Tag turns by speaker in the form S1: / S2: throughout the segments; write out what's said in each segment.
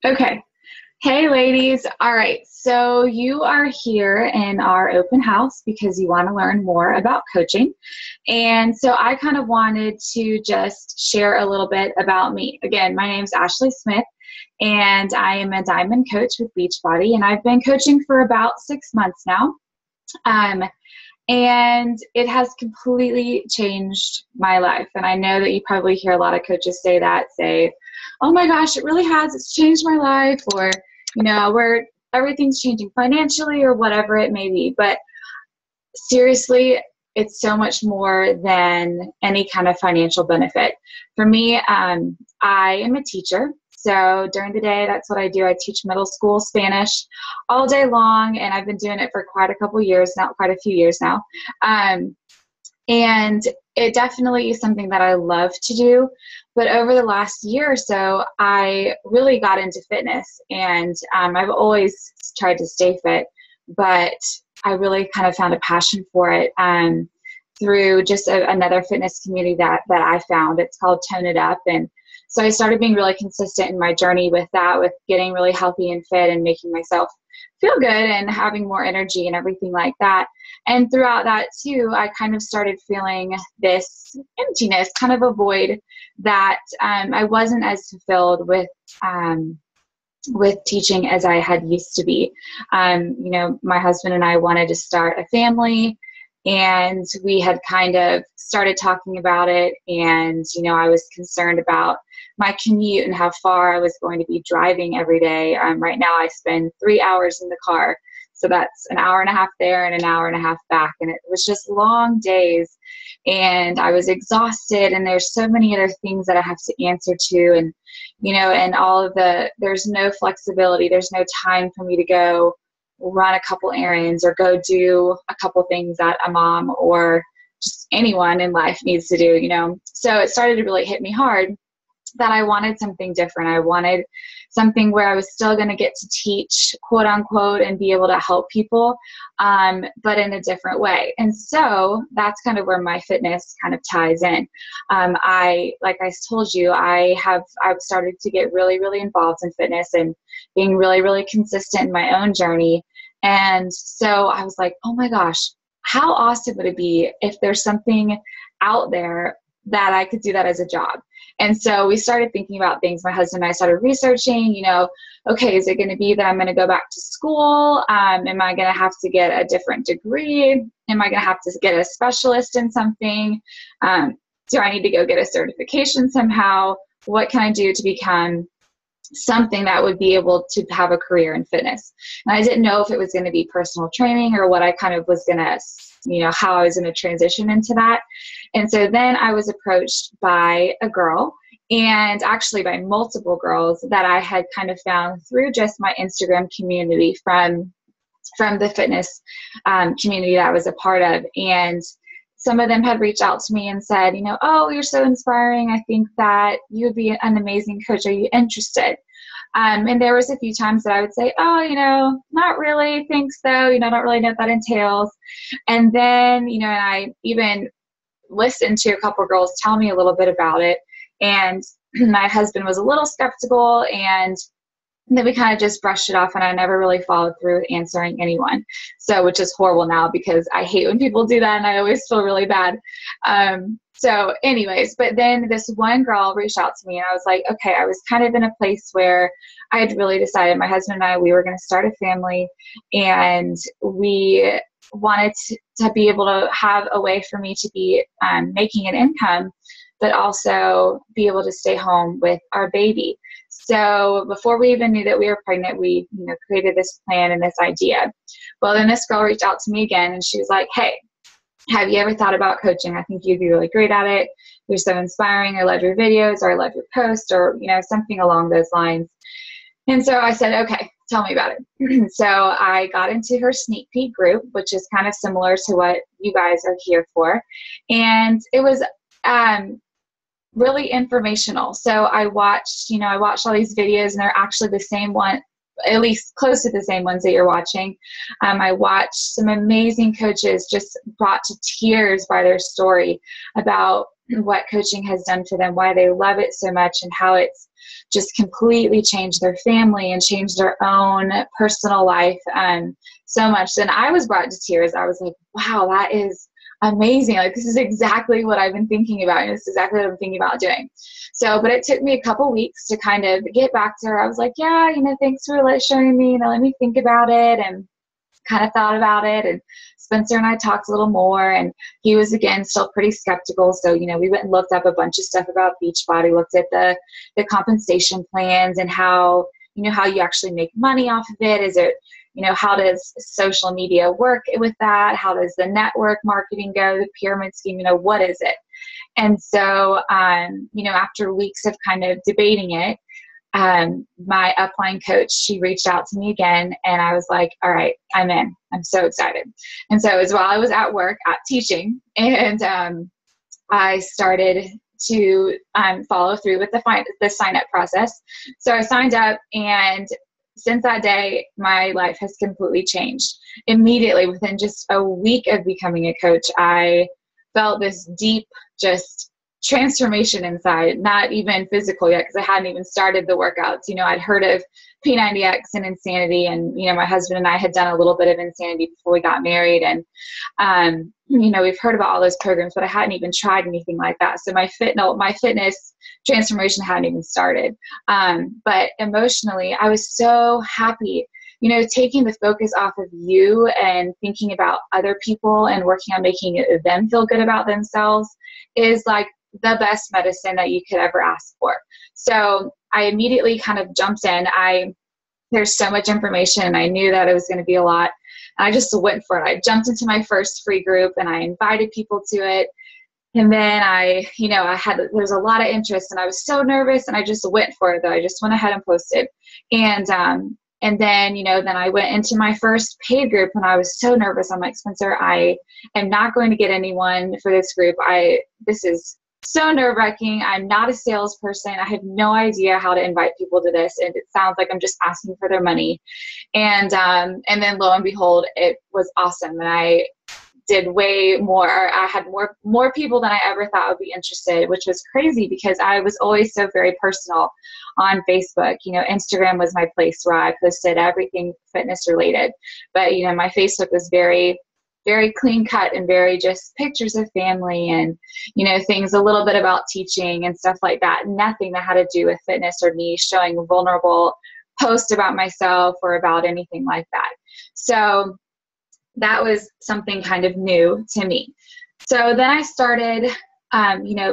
S1: Okay. Hey, ladies. All right. So you are here in our open house because you want to learn more about coaching. And so I kind of wanted to just share a little bit about me. Again, my name's Ashley Smith, and I am a diamond coach with Beachbody, and I've been coaching for about 6 months now. Um, and it has completely changed my life. And I know that you probably hear a lot of coaches say, oh my gosh, it really has. It's changed my life, or, where everything's changing financially or whatever it may be. But seriously, it's so much more than any kind of financial benefit. For me, I am a teacher. So during the day, that's what I do. I teach middle school Spanish all day long, and I've been doing it for quite a few years now. And it definitely is something that I love to do. But over the last year or so, I really got into fitness, and I've always tried to stay fit, but I really kind of found a passion for it through just another fitness community that I found. It's called Tone It Up. And so I started being really consistent in my journey with that, with getting really healthy and fit and making myself feel good and having more energy and everything like that. And throughout that too, I kind of started feeling this emptiness, kind of a void that I wasn't as fulfilled with teaching as I had used to be. My husband and I wanted to start a family, and we had kind of started talking about it. And, I was concerned about my commute and how far I was going to be driving every day. Right now I spend 3 hours in the car. So that's an hour and a half there and an hour and a half back. And it was just long days, and I was exhausted, and there's so many other things that I have to answer to. And, and there's no flexibility. There's no time for me to go run a couple errands or go do a couple things that a mom or just anyone in life needs to do. So it started to really hit me hard that I wanted something different. I wanted something where I was still going to get to teach, quote unquote, and be able to help people, but in a different way. And so that's kind of where my fitness kind of ties in. Like I told you, I've started to get really, really involved in fitness and being really, really consistent in my own journey. And so I was like, oh my gosh, how awesome would it be if there's something out there that I could do that as a job? And so we started thinking about things. My husband and I started researching, okay, is it going to be that I'm going to go back to school? Am I going to have to get a different degree? Am I going to have to get a specialist in something? Do I need to go get a certification somehow? What can I do to become something that would be able to have a career in fitness? And I didn't know if it was going to be personal training or what I kind of was going to, how I was going to transition into that. And so then I was approached by a girl, and actually by multiple girls that I had kind of found through just my Instagram community from the fitness community that I was a part of. And some of them had reached out to me and said, oh, you're so inspiring. I think that you would be an amazing coach. Are you interested? And there was a few times that I would say, oh, not really, think so. I don't really know what that entails. And then, and I even listened to a couple of girls tell me a little bit about it. And my husband was a little skeptical, and then we kind of just brushed it off, and I never really followed through with answering anyone. So, which is horrible now because I hate when people do that, and I always feel really bad. So anyways, but then this one girl reached out to me, and I was like, okay, I was kind of in a place where I had really decided, my husband and I, we were going to start a family, and we wanted to be able to have a way for me to be making an income, but also be able to stay home with our baby. So before we even knew that we were pregnant, we created this plan and this idea. Well, then this girl reached out to me again, and she was like, hey, have you ever thought about coaching? I think you'd be really great at it. You're so inspiring. I love your videos, or I love your posts, or something along those lines. And so I said, okay, tell me about it. So I got into her sneak peek group, which is kind of similar to what you guys are here for. And it was really informational. So I watched all these videos, and they're actually the same one, at least close to the same ones that you're watching. I watched some amazing coaches just brought to tears by their story about what coaching has done for them, why they love it so much, and how it's just completely changed their family and changed their own personal life so much. And I was brought to tears. I was like, wow, that is amazing. Like, this is exactly what I've been thinking about. And this is exactly what I'm thinking about doing. So, but it took me a couple weeks to kind of get back to her. I was like, yeah, thanks for showing me, let me think about it. And kind of thought about it. And Spencer and I talked a little more, and he was, again, still pretty skeptical. So, we went and looked up a bunch of stuff about Beachbody, looked at the compensation plans and how you actually make money off of it. Is it, how does social media work with that? How does the network marketing go, the pyramid scheme, what is it? And so, after weeks of kind of debating it, my upline coach, she reached out to me again, and I was like, all right, I'm in. I'm so excited. And so it was while I was at work at teaching, and I started to follow through with the sign up process. So I signed up, and since that day, my life has completely changed. Immediately, within just a week of becoming a coach, I felt this deep, just transformation inside, not even physical yet, because I hadn't even started the workouts. I'd heard of P90X and Insanity, and, my husband and I had done a little bit of Insanity before we got married. And, we've heard about all those programs, but I hadn't even tried anything like that. So my fitness transformation hadn't even started. But emotionally, I was so happy, taking the focus off of you and thinking about other people and working on making them feel good about themselves is like the best medicine that you could ever ask for. So I immediately kind of jumped in. There's so much information, and I knew that it was going to be a lot. And I just went for it. I jumped into my first free group, and I invited people to it. And then there's a lot of interest, and I was so nervous, and I just went for it, though. I just went ahead and posted. And then, then I went into my first paid group, and I was so nervous. I'm like, Spencer, I am not going to get anyone for this group. This is so nerve-wracking. I'm not a salesperson. I have no idea how to invite people to this, and it sounds like I'm just asking for their money. And then lo and behold, it was awesome. And I did way more. I had more people than I ever thought would be interested, which was crazy because I was always so very personal on Facebook. Instagram was my place where I posted everything fitness related. But, my Facebook was very, very clean cut and very just pictures of family and, things a little bit about teaching and stuff like that. Nothing that had to do with fitness or me showing a vulnerable post about myself or about anything like that. So that was something kind of new to me. So then I started,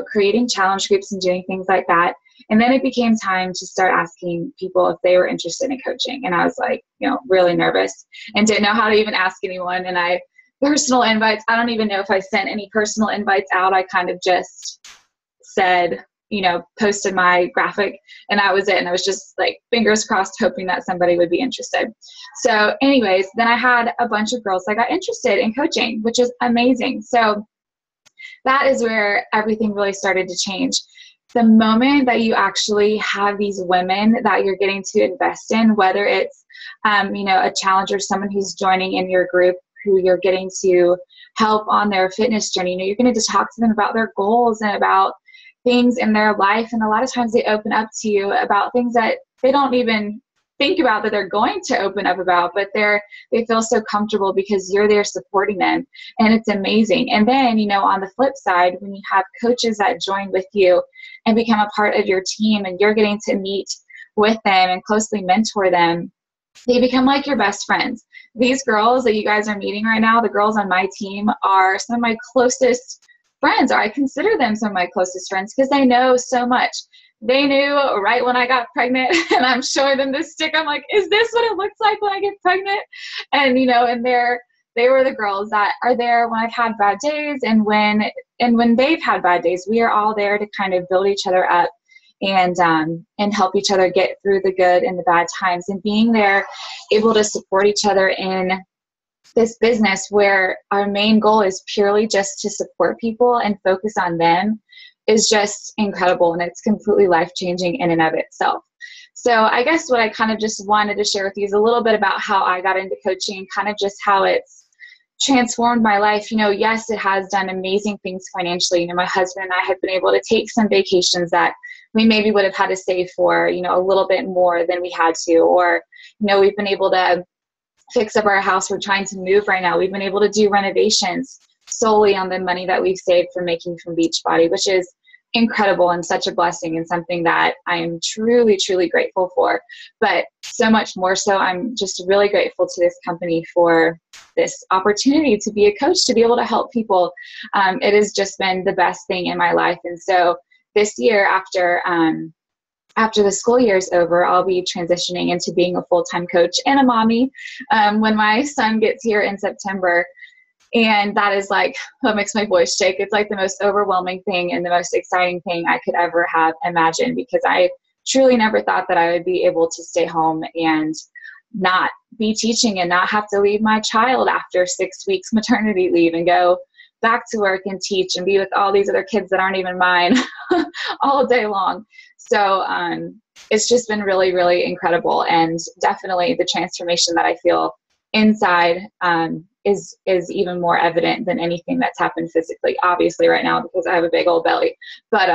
S1: creating challenge groups and doing things like that. And then it became time to start asking people if they were interested in coaching. And I was like, really nervous and didn't know how to even ask anyone. And personal invites, I don't even know if I sent any personal invites out. I kind of just said, posted my graphic, and that was it. And I was just like fingers crossed, hoping that somebody would be interested. So anyways, then I had a bunch of girls that got interested in coaching, which is amazing. So that is where everything really started to change. The moment that you actually have these women that you're getting to invest in, whether it's, a challenger, someone who's joining in your group, who you're getting to help on their fitness journey, you're going to talk to them about their goals and about things in their life. And a lot of times they open up to you about things that they don't even think about that they're going to open up about, but they feel so comfortable because you're there supporting them. And it's amazing. And then, on the flip side, when you have coaches that join with you and become a part of your team, and you're getting to meet with them and closely mentor them, they become like your best friends. These girls that you guys are meeting right now, the girls on my team, are some of my closest friends, or I consider them some of my closest friends because they know so much. They knew right when I got pregnant, and I'm showing them this stick. I'm like, is this what it looks like when I get pregnant? And, and they were the girls that are there when I've had bad days, and when they've had bad days. We are all there to kind of build each other up and help each other get through the good and the bad times, and being there, able to support each other in this business where our main goal is purely just to support people and focus on them is just incredible. And it's completely life-changing in and of itself. So I guess what I kind of just wanted to share with you is a little bit about how I got into coaching, kind of just how it's transformed my life. Yes, it has done amazing things financially. My husband and I have been able to take some vacations that we maybe would have had to save for, you know, a little bit more than we had to, or, you know, we've been able to fix up our house. We're trying to move right now. We've been able to do renovations solely on the money that we've saved from making from Beachbody, which is incredible and such a blessing and something that I am truly, truly grateful for. But so much more so, I'm just really grateful to this company for this opportunity to be a coach, to be able to help people. It has just been the best thing in my life. And so this year, after the school year is over, I'll be transitioning into being a full-time coach and a mommy when my son gets here in September. And that is like, what makes my voice shake. It's like the most overwhelming thing and the most exciting thing I could ever have imagined, because I truly never thought that I would be able to stay home and not be teaching and not have to leave my child after 6 weeks maternity leave and go back to work and teach and be with all these other kids that aren't even mine all day long. So it's just been really, really incredible. And definitely the transformation that I feel inside is even more evident than anything that's happened physically, obviously right now, because I have a big old belly. But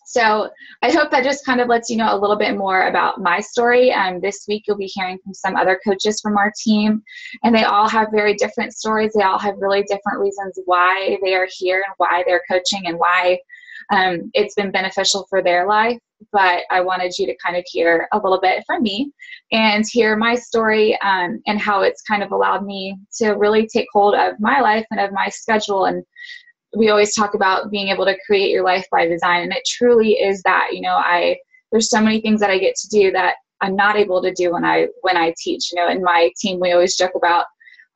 S1: so I hope that just kind of lets you know a little bit more about my story. This week you'll be hearing from some other coaches from our team, and they all have very different stories. They all have really different reasons why they are here and why they're coaching and why it's been beneficial for their life. But I wanted you to kind of hear a little bit from me and hear my story and how it's kind of allowed me to really take hold of my life and of my schedule. And we always talk about being able to create your life by design, and it truly is that. You know, there's so many things that I get to do that I'm not able to do when I teach. You know, in my team, we always joke about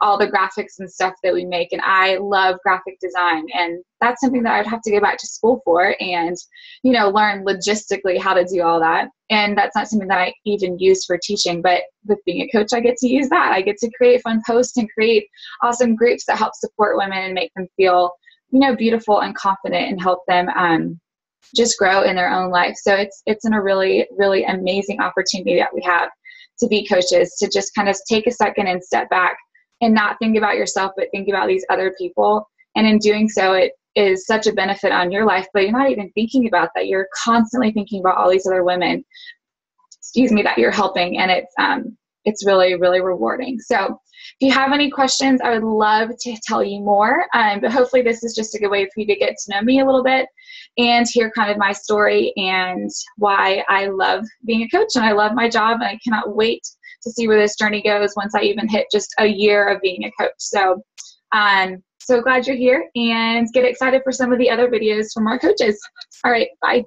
S1: all the graphics and stuff that we make, and I love graphic design, and that's something that I'd have to go back to school for and, you know, learn logistically how to do all that. And that's not something that I even use for teaching, but with being a coach, I get to use that. I get to create fun posts and create awesome groups that help support women and make them feel, you know, beautiful and confident, and help them just grow in their own life. So it's in a really, really amazing opportunity that we have to be coaches, to just kind of take a second and step back and not think about yourself, but think about these other people. And in doing so, it is such a benefit on your life, but you're not even thinking about that. You're constantly thinking about all these other women, that you're helping. And it's really, really rewarding. So if you have any questions, I would love to tell you more. But hopefully this is just a good way for you to get to know me a little bit and hear kind of my story and why I love being a coach and I love my job. And I cannot wait to see where this journey goes once I even hit just a year of being a coach. So I'm so glad you're here, and get excited for some of the other videos from our coaches. All right, bye.